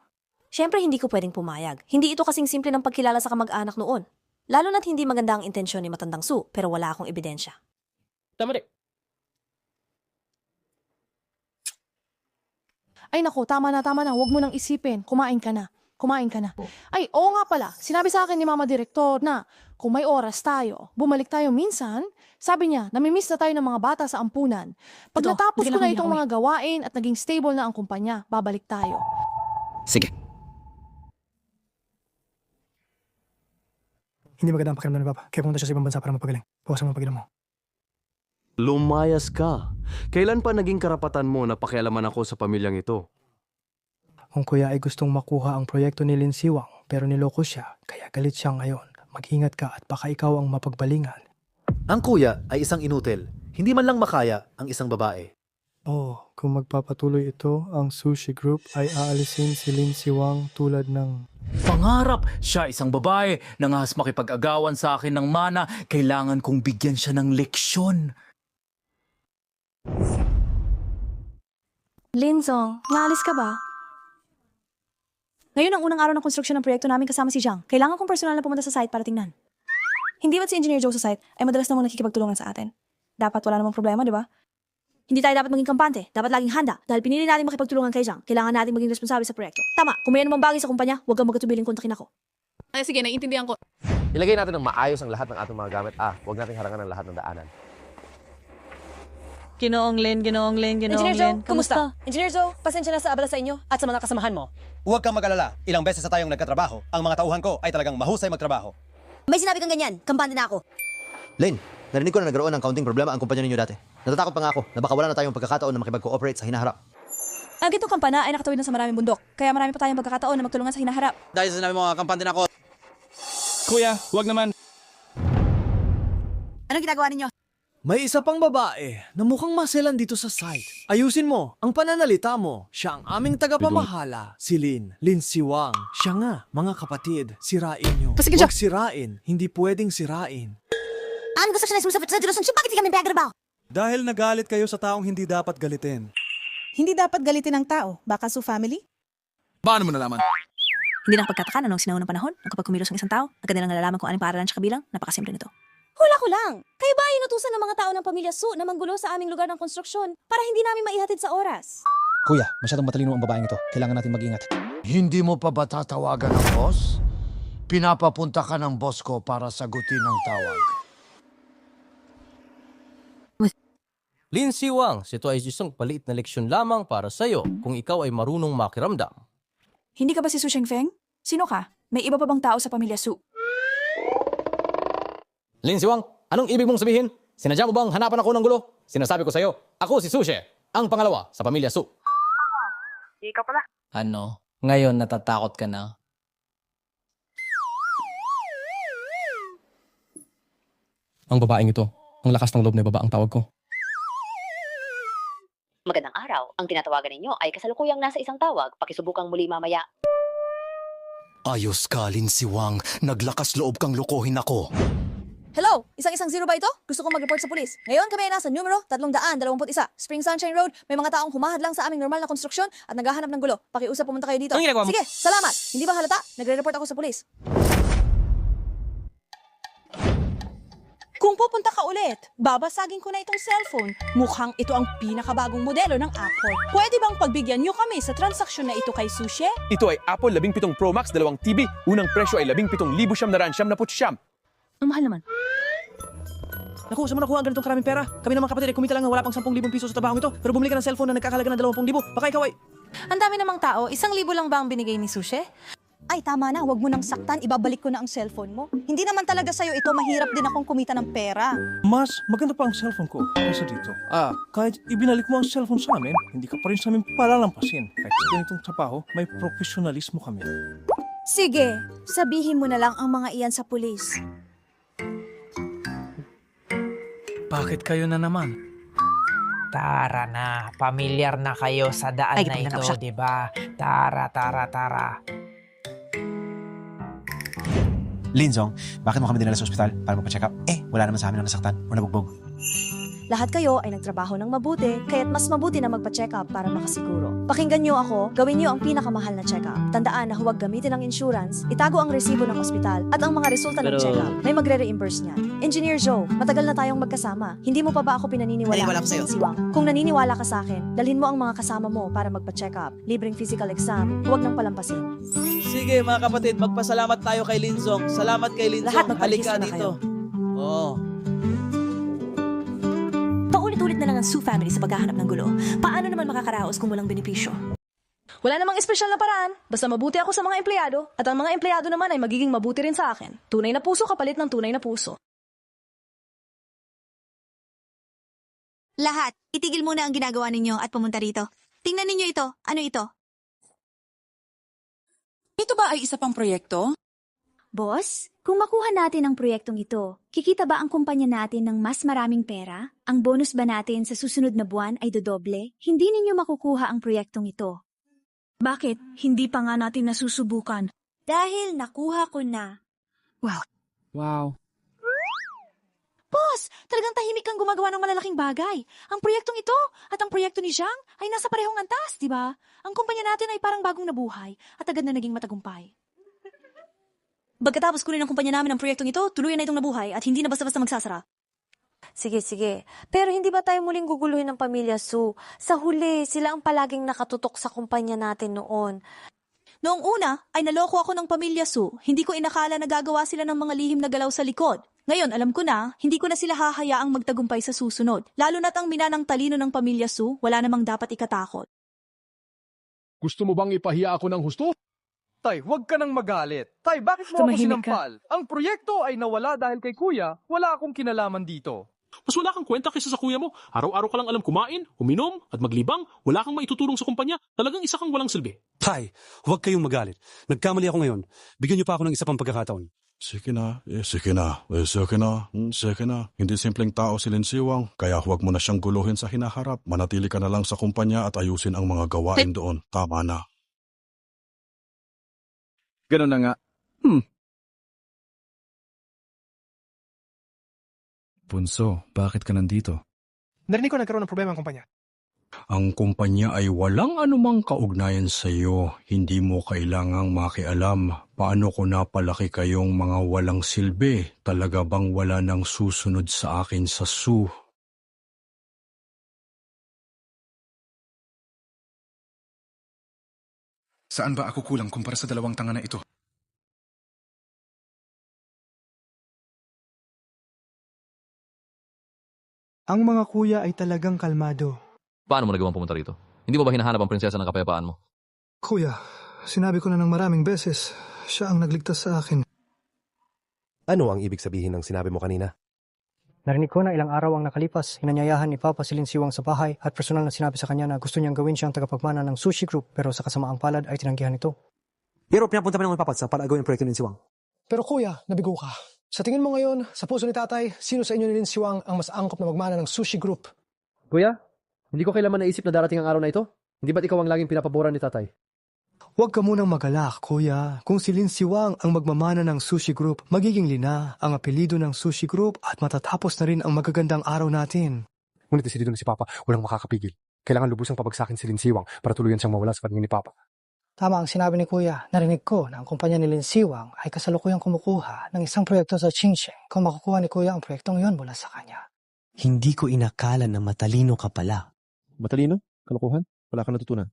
Siyempre hindi ko pwedeng pumayag. Hindi ito kasing simple ng pagkilala sa kamag-anak noon. Lalo na't hindi maganda ang intensyon ni matandang Su, pero wala akong ebidensya. Tama rin. Ay nako, tama na. Huwag mo nang isipin. Kumain ka na. Ay, oo nga pala. Sinabi sa akin ni Mama Direktor na kung may oras tayo, bumalik tayo minsan. Sabi niya, namimiss na tayo ng mga bata sa ampunan. Pag natapos ko na itong mga gawain at naging stable na ang kumpanya, babalik tayo. Sige. Hindi maganda ang pakiramdam ni Papa. Kaya pumunta siya sa ibang bansa para mapagaling. Bawasan mo ang pag-inom mo. Lumayas ka. Kailan pa naging karapatan mo na pakialaman ako sa pamilyang ito? Ang kuya ay gustong makuha ang proyekto ni Lin Si Wang pero niloko siya kaya galit siya ngayon. mag-ingat ka at baka ikaw ang mapagbalingan. Ang kuya ay isang inutil. Hindi man lang makaya ang isang babae. Oh, kung magpapatuloy ito, ang sushi group ay aalisin si Lin Siwang tulad ng... Pangarap, siya isang babae, nangahas makipag-agawan sa akin ng mana, kailangan kong bigyan siya ng leksyon. Linzong, naalis ka ba? Ngayon ang unang araw ng konstruksyon ng proyekto namin kasama si Zhang. Kailangan kong personal na pumunta sa site para tingnan. Hindi ba't si Engineer Joe sa site ay madalas namang nakikipagtulungan sa atin? Dapat wala namang problema, di ba? Hindi tayo dapat maging kampante. Dapat laging handa. Dahil pinili natin makipagtulungan kay Zhang, kailangan natin maging responsable sa proyekto. Tama, kung may anumang bagay sa kumpanya, huwag kang magkatubiling kontakin ako. Ay, sige, naiintindihan ko. Ilagay natin ng maayos ang lahat ng ating mga gamit. Huwag nating harangan ang lahat ng daanan. Ginoong Lin. Engineer Joe, kumusta? Engineer Joe, pasensya na sa abala sa inyo at sa mga kasamahan mo. Huwag kang mag-alala. Ilang beses na tayong nagkatrabaho. Ang mga tauhan ko ay talagang mahusay magtrabaho. May sinabi kang ganyan, kampante na ako. Lane, narinig ko na nagkaroon ng kaunting problema ang kumpanya ninyo dati. Natatakot pa nga ako na baka wala na tayong pagkakataon na makipag-cooperate sa hinaharap. Ang gitong kampana ay nakatawid na sa maraming bundok, kaya marami pa tayong pagkakataon na magtulungan sa hinaharap. Dahil sa sinabi mo kampante na ako. Kuya, huwag naman. Anong ginagawa ninyo? May isa pang babae na mukhang maselan dito sa site. Ayusin mo ang pananalita mo. Siya ang aming tagapamahala, si Lin Siwang. Siya nga, mga kapatid, sirain nyo. Huwag sirain, hindi pwedeng sirain. Ang gusto siya na sumusapit sa dirosyon siya, bakit hindi kami pinagrabaho? Dahil nagalit kayo sa taong hindi dapat galitin. Hindi dapat galitin ng tao. Baka Su family? Paano mo nalaman? Hindi na pagkataka na nung sinaunang panahon, nung kapag kumilos ang isang tao, agad nilang nalalaman kung anong paaralan siya kabilang, napakasimple nito. Hula ko lang. Kayo ba ay inutusan ng mga tao ng pamilya Su na manggulo sa aming lugar ng konstruksyon para hindi namin maihatid sa oras? Kuya, masyadong matalino ang babaeng ito. Kailangan natin mag-ingat. Hindi mo pa ba tatawagan ng boss? Pinapapunta ka ng boss ko para sagutin ang tawag. Lin Siwang, ito ay isang paliit na leksyon lamang para sa'yo kung ikaw ay marunong makiramdam. Hindi ka ba si Su Shengfeng? Sino ka? May iba pa bang tao sa pamilya Su? Lin Siwang, anong ibig mong sabihin? Sinadya mo bang hanapan ako ng gulo? Sinasabi ko sa'yo, ako si Sushi, ang pangalawa sa pamilya Su. Ikaw pala. Ano? Ngayon natatakot ka na? Ang babaeng ito, ang lakas ng loob na baba ang tawag ko. Magandang araw. Ang tinatawagan ninyo ay kasalukuyang nasa isang tawag. Pakisubukang muli mamaya. Ayos ka, Lin Siwang. Naglakas loob kang lokohin ako. Hello? Isang-isang zero ba ito? Gusto kong mag-report sa pulis. Ngayon kami ay nasa numero 321. Spring Sunshine Road. May mga taong humahadlang sa aming normal na konstruksyon at naghahanap ng gulo. Pakiusap pumunta kayo dito. Anong ginagawa mo? Sige, salamat. Hindi ba halata? Nagre-report ako sa pulis. Kung pupunta ka ulit, babasagin ko na itong cellphone. Mukhang ito ang pinakabagong modelo ng Apple. Pwede bang pagbigyan niyo kami sa transaksyon na ito kay Sushi? Ito ay Apple 17 Pro Max 2 TB. Unang presyo ay 17,999. Ang mahal naman. Naku, saan mo nakuha ang ganitong karaming pera? Kami naman kapatid, kumita lang na wala pang 10,000 piso sa trabahong ito. Pero bumili ka ng cellphone na nagkakalaga ng 20,000. Baka ikaw ay... Ang dami namang tao, 1,000 lang ba ang binigay ni Sushi? Ay, tama na. Huwag mo nang saktan. Ibabalik ko na ang cellphone mo. Hindi naman talaga sa'yo ito. Mahirap din akong kumita ng pera. Mas maganda pa ang cellphone ko kaysa dito. Kahit ibinalik mo ang cellphone sa amin, hindi ka pa rin sa amin palalampasin. Kahit sa ganitong trabaho, may profesionalismo kami. Sige, sabihin mo na lang ang mga iyan sa pulis. Bakit kayo na naman? Tara na, pamilyar na kayo sa daan na ito, di ba? Tara. Linzong, bakit mo kami dinala sa ospital para magpa-check up? Wala naman sa amin ang nasaktan o nabugbog. Lahat kayo ay nagtrabaho ng mabuti, kaya't mas mabuti na magpa-check up para makasiguro. Pakinggan niyo ako, gawin niyo ang pinakamahal na check up. Tandaan na huwag gamitin ang insurance, itago ang resibo ng ospital, at ang mga resulta ng check up, may magre-reimburse niyan. Engineer Joe, matagal na tayong magkasama. Hindi mo pa ba ako pinaniniwalaan sa Siwang? Kung naniniwala ka sa akin, dalhin mo ang mga kasama mo para magpa-check up. Libreng physical exam, huwag nang palampasin. Sige mga kapatid, magpasalamat tayo kay Linzong. Salamat kay Linzong. Lahat magparehistro Halika na dito. Oo. Paulit-ulit na lang ang Su family sa paghahanap ng gulo. Paano naman makakaraos kung walang benepisyo? Wala namang espesyal na paraan. Basta mabuti ako sa mga empleyado at ang mga empleyado naman ay magiging mabuti rin sa akin. Tunay na puso kapalit ng tunay na puso. Lahat, itigil muna ang ginagawa ninyo at pumunta rito. Tingnan ninyo ito. Ano ito? Ito ba ay isa pang proyekto? Boss, kung makuha natin ang proyektong ito, kikita ba ang kumpanya natin ng mas maraming pera? Ang bonus ba natin sa susunod na buwan ay dodoble? Hindi ninyo makukuha ang proyektong ito. Bakit? Hindi pa nga natin nasusubukan. Dahil nakuha ko na. Wow. Boss, talagang tahimik kang gumagawa ng malalaking bagay. Ang proyektong ito at ang proyekto ni Zhang ay nasa parehong antas, di ba? Ang kumpanya natin ay parang bagong nabuhay at agad na naging matagumpay. Pagkatapos kunin ng kumpanya namin ang proyektong ito, tuluyan na itong nabuhay at hindi na basta-basta magsasara. Sige. Pero hindi ba tayo muling guguluhin ng pamilya Su? Sa huli, sila ang palaging nakatutok sa kumpanya natin noon. Noong una, ay naloko ako ng pamilya Su. Hindi ko inakala na gagawa sila ng mga lihim na galaw sa likod. Ngayon, alam ko na, hindi ko na sila hahayaang magtagumpay sa susunod. Lalo na't ang minanang talino ng pamilya Su, wala namang dapat ikatakot. Gusto mo bang ipahiya ako ng husto? Tay, huwag ka nang magalit. Tay, bakit mo ako sinampal? Ang proyekto ay nawala dahil kay kuya. Wala akong kinalaman dito. Mas wala kang kwenta kaysa sa kuya mo. Araw-araw ka lang alam kumain, uminom, at maglibang. Wala kang maitutulong sa kumpanya. Talagang isa kang walang silbi. Tay, huwag kayong magalit. Nagkamali ako ngayon. Bigyan niyo pa ako ng isa pang pagkakataon. Sige na. Hindi simpleng tao si Lin Siwang, kaya huwag mo na siyang guluhin sa hinaharap. Manatili ka na lang sa kumpanya at ayusin ang mga gawain doon. Tama na. Ganun na nga. Bunso, bakit ka nandito? Narinig ko nagkaroon ng problema ang kumpanya. Ang kumpanya ay walang anumang kaugnayan sa iyo. Hindi mo kailangang makialam. Paano ko napalaki kayong mga walang silbi? Talaga bang wala nang susunod sa akin sa Su? Saan ba ako kulang kumpara sa dalawang tanga na ito? Ang mga kuya ay talagang kalmado. Paano mo nagawang pumunta rito? Hindi mo ba hinahanap ang prinsesa ng kapayapaan mo? Kuya, sinabi ko na ng maraming beses, siya ang nagligtas sa akin. Ano ang ibig sabihin ng sinabi mo kanina? Narinig ko na ilang araw ang nakalipas, hinanyayahan ni Papa si Lin Siwang sa bahay at personal na sinabi sa kanya na gusto niyang gawin siyang tagapagmana ng sushi group pero sa kasamaang palad ay tinanggihan ito. Pero pinapunta pa ng Papa para gawin ang proyekto ni Lin Siwang. Pero kuya, nabigo ka. Sa tingin mo ngayon, sa puso ni tatay, sino sa inyo ni Lin Siwang ang mas angkop na magmana ng sushi group? Kuya, hindi ko kailanman naisip na darating ang araw na ito. Hindi ba't ikaw ang laging pinapaboran ni tatay? Huwag ka munang magalak, kuya. Kung si Lin Siwang ang magmamana ng sushi group, magiging Lina ang apelido ng sushi group at matatapos na rin ang magagandang araw natin. Ngunit desidido na si Papa, walang makakapigil. Kailangan lubusang pabagsakin si Lin Siwang para tuluyan siyang mawala sa paningin ni Papa. Tama ang sinabi ni Kuya. Narinig ko na ang kumpanya ni Lin Siwang ay kasalukuyang kumukuha ng isang proyekto sa Qingsheng kung makukuha ni Kuya ang proyektong yon mula sa kanya. Hindi ko inakala na matalino ka pala. Matalino? Kalokohan? Wala kang natutunan.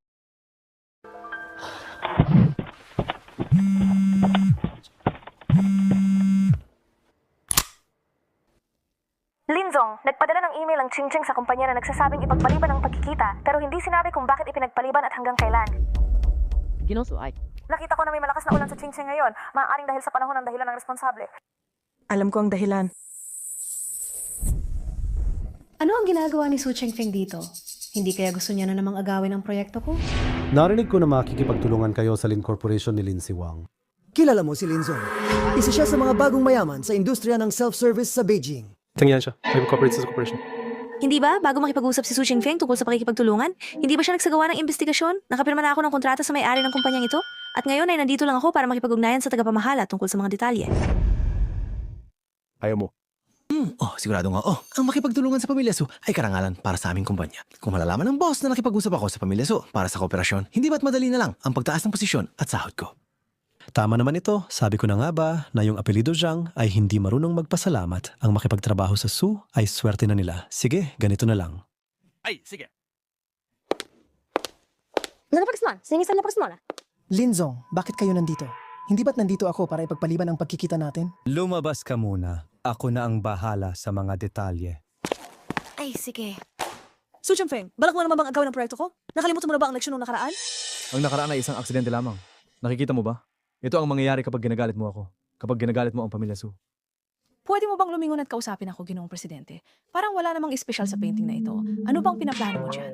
Linzong, nagpadala ng email ang Qingcheng sa kumpanya na nagsasabing ipagpaliban ang pagkikita pero hindi sinabi kung bakit ipinagpaliban at hanggang kailan. Nakita ko na may malakas na ulan sa Qingcheng ngayon. Maaaring dahil sa panahon ng dahilan ng responsable. Alam ko ang dahilan. Ano ang ginagawa ni Su Chengfeng dito? Hindi kaya gusto niya na namang agawin ang proyekto ko? Narinig ko na makikipagtulungan kayo sa Lin Corporation ni Lin Siwang. Kilala mo si Lin Zong. Isa siya sa mga bagong mayaman sa industriya ng self-service sa Beijing. Tangyan siya. May corporate sa corporation. Hindi ba, bago makipag-usap si Su Chengfeng tungkol sa pakikipagtulungan, hindi ba siya nagsagawa ng investigasyon? Nakapirma na ako ng kontrata sa may-ari ng kumpanyang ito? At ngayon ay nandito lang ako para makipag-ugnayan sa tagapamahala tungkol sa mga detalye. Ayaw mo. Sigurado nga. Ang makipagtulungan sa Pamilya Su ay karangalan para sa aming kumpanya. Kung malalaman ng boss na nakipag-usap ako sa Pamilya Su para sa kooperasyon, hindi ba't madali na lang ang pagtaas ng posisyon at sahod ko? Tama naman ito. Sabi ko na nga ba na yung apelido Zhang ay hindi marunong magpasalamat. Ang makipagtrabaho sa Su ay swerte na nila. Sige, ganito na lang. Ay, sige. Lin Zong, bakit kayo nandito? Hindi ba't nandito ako para ipagpaliban ang pagkikita natin? Lumabas ka muna. Ako na ang bahala sa mga detalye. Ay, sige. Su Chengfeng, balak mo naman bang agawin ang proyekto ko? Nakalimutan mo na ba ang leksyon nung nakaraan? Ang nakaraan ay isang aksidente lamang. Nakikita mo ba? Ito ang mangyayari kapag ginagalit mo ako. Kapag ginagalit mo ang Pamilya Su. Pwede mo bang lumingon at kausapin ako, Ginoong Presidente? Parang wala namang espesyal sa painting na ito. Ano bang pinaplano mo dyan?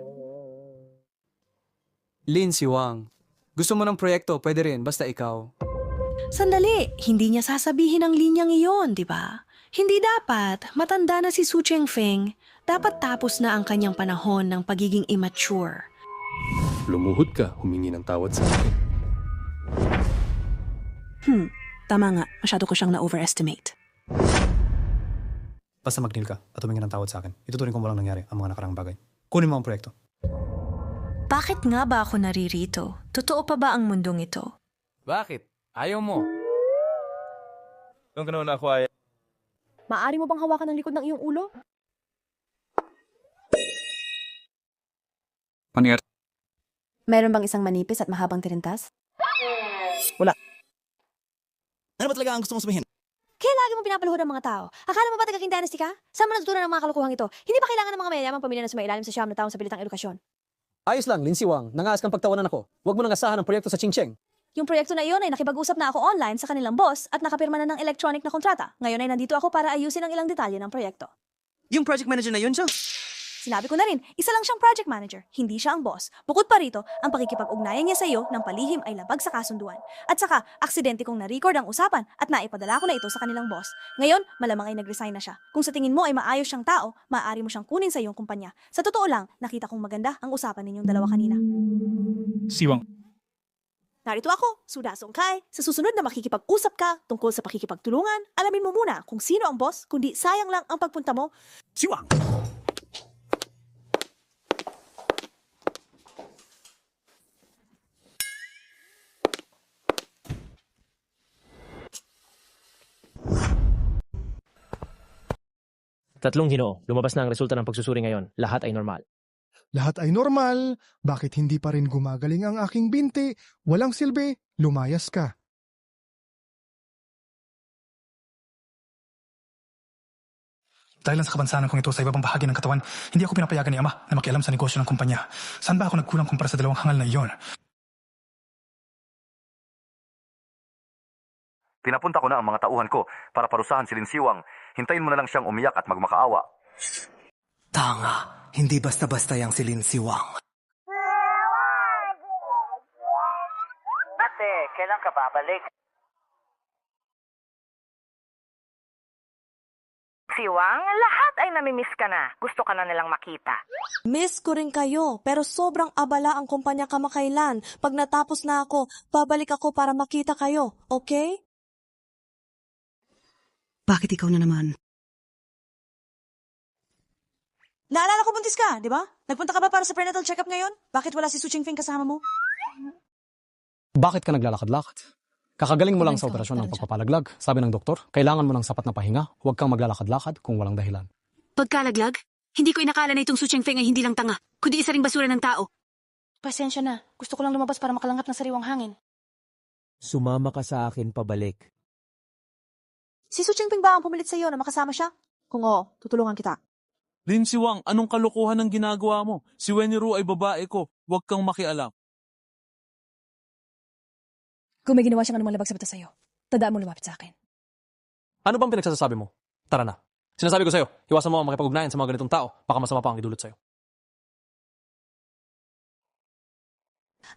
Lin Siwang, gusto mo ng proyekto, pwede rin, basta ikaw. Sandali, hindi niya sasabihin ang linyang iyon, di ba? Hindi dapat. Matanda na si Su Chengfeng. Dapat tapos na ang kanyang panahon ng pagiging immature. Lumuhod ka, humingi ng tawad sa akin. Tama nga. Masyado ko siyang na-overestimate. Basta mag-deal ka at humingi ng tawad sa akin. Ituturing kong walang nangyari ang mga nakaraang bagay. Kunin mo ang proyekto. Bakit nga ba ako naririto? Totoo pa ba ang mundong ito? Bakit? Ayaw mo. Nung kanuna ako ay... Maaari mo bang hawakan ang likod ng iyong ulo? Meron bang isang manipis at mahabang tirintas? Wala. Ano ba talaga ang gusto mong sabihin? Kaya lagi mo pinapaluhod ang mga tao. Akala mo ba taga-King Dynasty ka? Saan mo natutunan ng mga kalokohang ito? Hindi ba kailangan ng mga mayayamang pamilya na sumailalim sa siyam na taong sa pilitang edukasyon? Ayos lang, Lin Siwang. Nangaas kang pagtawanan ako. Huwag mo nang asahan ang proyekto sa Qingcheng. Yung proyekto na iyon ay nakipag-usap na ako online sa kanilang boss at nakapirma na ng electronic na kontrata. Ngayon ay nandito ako para ayusin ang ilang detalye ng proyekto. Yung project manager na yun, siya? Sinabi ko na rin, isa lang siyang project manager, hindi siya ang boss. Bukod pa rito, ang pakikipag-ugnayan niya sa iyo ng palihim ay labag sa kasunduan. At saka, aksidente kong na-record ang usapan at naipadala ko na ito sa kanilang boss. Ngayon, malamang ay nag-resign na siya. Kung sa tingin mo ay maayos siyang tao, maaari mo siyang kunin sa iyong kumpanya. Sa totoo lang, nakita kong maganda ang usapan ninyong dalawa kanina. Siwang. Narito ako, Suda Songkai. Sa susunod na makikipag-usap ka tungkol sa pakikipagtulungan, alamin mo muna kung sino ang boss, kundi sayang lang ang pagpunta mo. Siwang! Tatlong Ginoo, lumabas na ang resulta ng pagsusuri ngayon. Lahat ay normal. Lahat ay normal. Bakit hindi pa rin gumagaling ang aking binti? Walang silbi. Lumayas ka. Dahil lang sa kabansanan kong ito sa iba pang bahagi ng katawan, hindi ako pinapayagan ni Ama na makialam sa negosyo ng kumpanya. Saan ba ako nagkulang kumpara sa dalawang hangal na iyon? Pinapunta ko na ang mga tauhan ko para parusahan si Lin Siwang. Hintayin mo na lang siyang umiyak at magmakaawa. Tanga, hindi basta-basta yang si Lin Siwang. Ate, kailan ka babalik? Siwang, lahat ay namimiss ka na. Gusto ka na nilang makita. Miss ko rin kayo, pero sobrang abala ang kumpanya kamakailan. Pag natapos na ako, babalik ako para makita kayo, okay? Bakit ikaw na naman? Naalala ko buntis ka, di ba? Nagpunta ka ba para sa prenatal check-up ngayon? Bakit wala si Su Chingfeng kasama mo? Bakit ka naglalakad-lakad? Kakagaling mo lang sa operasyon ng pagpapalaglag. Sabi ng doktor, kailangan mo ng sapat na pahinga. Huwag kang maglalakad-lakad kung walang dahilan. Pagkalaglag? Hindi ko inakala na itong Su Chengfeng ay hindi lang tanga, kundi isa ring basura ng tao. Pasensya na. Gusto ko lang lumabas para makalanghap ng sariwang hangin. Sumama ka sa akin pabalik. Si Su Chingfeng ba ang pumilit sa iyo na makasama siya? Kung oo, tutulungan kita. Lin Siwang, anong kalokohan ang ginagawa mo? Si Wenru ay babae ko. Huwag kang makialam. Kung may ginawa siyang anumang labag sa bata sa'yo, tandaan mo lumapit sa akin. Ano bang pinagsasabi mo? Tara na. Sinasabi ko sa'yo, iwasan mo ang makipag-ugnayan sa mga ganitong tao. Baka masama pa ang idulot sa'yo.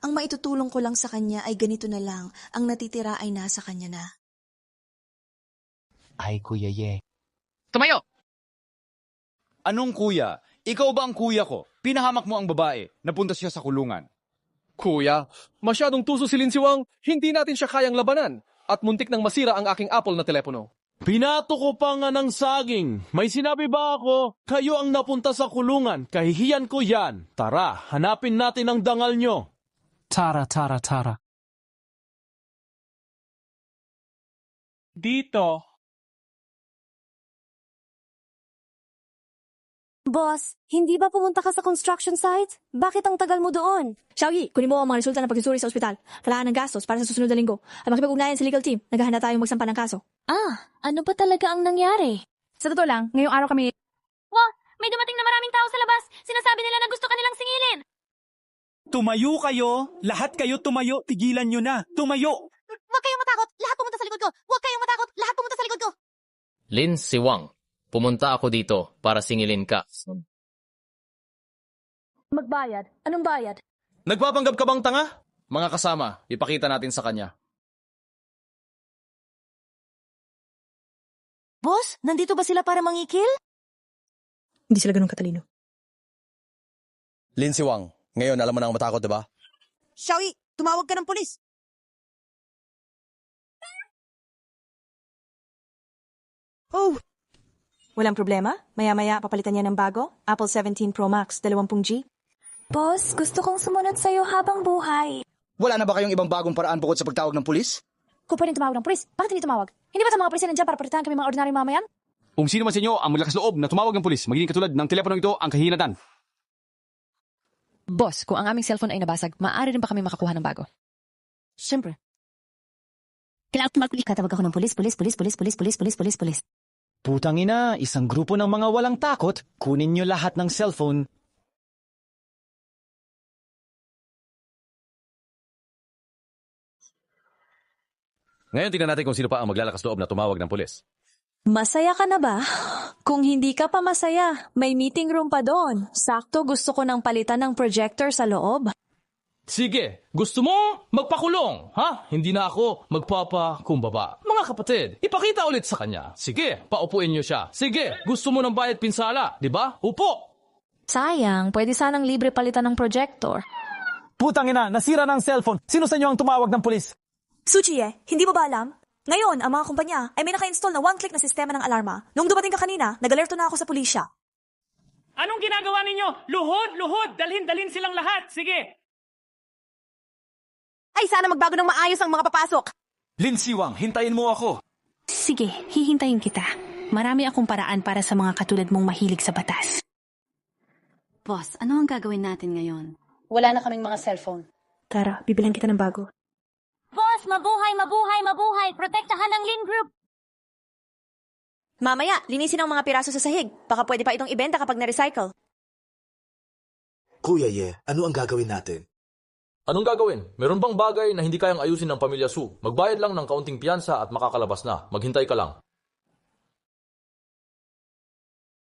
Ang maitutulong ko lang sa kanya ay ganito na lang. Ang natitira ay nasa kanya na. Ay, Kuya Ye. Tumayo! Anong kuya? Ikaw ba ang kuya ko? Pinahamak mo ang babae. Napunta siya sa kulungan. Kuya, masyadong tuso si Lin Siwang. Hindi natin siya kayang labanan. At muntik nang masira ang aking Apple na telepono. Pinato ko pa nga ng saging. May sinabi ba ako? Kayo ang napunta sa kulungan. Kahihiyan ko yan. Tara, hanapin natin ang dangal nyo. Tara. Dito. Boss, hindi ba pumunta ka sa construction site? Bakit ang tagal mo doon? Xiaoyi, kunin mo ang mga resulta ng pagsusuri sa ospital. Kailangan ng gastos para sa susunod na linggo. At makipag-ugnayan sa legal team. Naghahanda tayong magsampa ng kaso. Ano ba talaga ang nangyari? Sa totoo lang, ngayong araw kami... Wow, may dumating na maraming tao sa labas. Sinasabi nila na gusto ka nilang singilin. Tumayo kayo! Lahat kayo tumayo! Tigilan nyo na! Tumayo! Huwag kayong matakot! Lahat pumunta sa likod ko! Huwag kayong matakot! Lahat pumunta sa likod ko! Lin Siwang, pumunta ako dito para singilin ka. Magbayad? Anong bayad? Nagpapanggap ka bang tanga? Mga kasama, ipakita natin sa kanya. Boss, nandito ba sila para mangikil? Hindi sila ganun katalino. Lin Siwang, ngayon alam mo na ang matakot, diba? Xiaoyi, tumawag ka ng polis. Oh! Walang problema. Maya-maya papalitan niya ng bago. Apple 17 Pro Max, 20G. Boss, gusto kong sumunod sa'yo habang buhay. Wala na ba kayong ibang bagong paraan bukod sa pagtawag ng pulis? Kung pwedeng tumawag ng polis, bakit hindi tumawag? Hindi ba sa mga polis na nandiyan para palitan kami mga ordinaryong mamayan? Kung sino man sa inyo ang malakas loob na tumawag ng pulis, magiging katulad ng telepono ito ang kahinatan. Boss, kung ang aming cellphone ay nabasag, maaari rin ba kami makakuha ng bago? Siyempre. Kailangan tumaguli. Katawag ako ng polis. Putang ina, isang grupo ng mga walang takot, kunin nyo lahat ng cellphone. Ngayon tingnan natin kung sino pa ang maglalakas loob na tumawag ng pulis. Masaya ka na ba? Kung hindi ka pa masaya, may meeting room pa doon. Sakto gusto ko ng palitan ng projector sa loob. Sige, gusto mo magpakulong, ha? Hindi na ako magpapakumbaba. Mga kapatid, ipakita ulit sa kanya. Sige, paupuin niyo siya. Sige, gusto mo ng bayad pinsala, di ba? Upo! Sayang, pwede sanang libre palitan ng projector. Putang ina, nasira ng cellphone. Sino sa inyo ang tumawag ng pulis? Suchie, hindi mo ba alam? Ngayon, ang mga kumpanya ay may naka-install na one-click na sistema ng alarma. Nung dumating ka kanina, nag-alerto na ako sa pulisya. Anong ginagawa ninyo? Luhod! Dalhin silang lahat! Sige! Ay, sana magbago ng maayos ang mga papasok. Lin Siwang, hintayin mo ako. Sige, hihintayin kita. Marami akong paraan para sa mga katulad mong mahilig sa batas. Boss, ano ang gagawin natin ngayon? Wala na kaming mga cellphone. Tara, bibilan kita ng bago. Boss, mabuhay! Protektahan ang Lin Group! Mamaya, linisin ang mga piraso sa sahig. Baka pwede pa itong ibenta kapag na-recycle. Kuya Ye, ano ang gagawin natin? Anong gagawin? Meron bang bagay na hindi kayang ayusin ng pamilya Su? Magbayad lang ng kaunting piyansa at makakalabas na. Maghintay ka lang.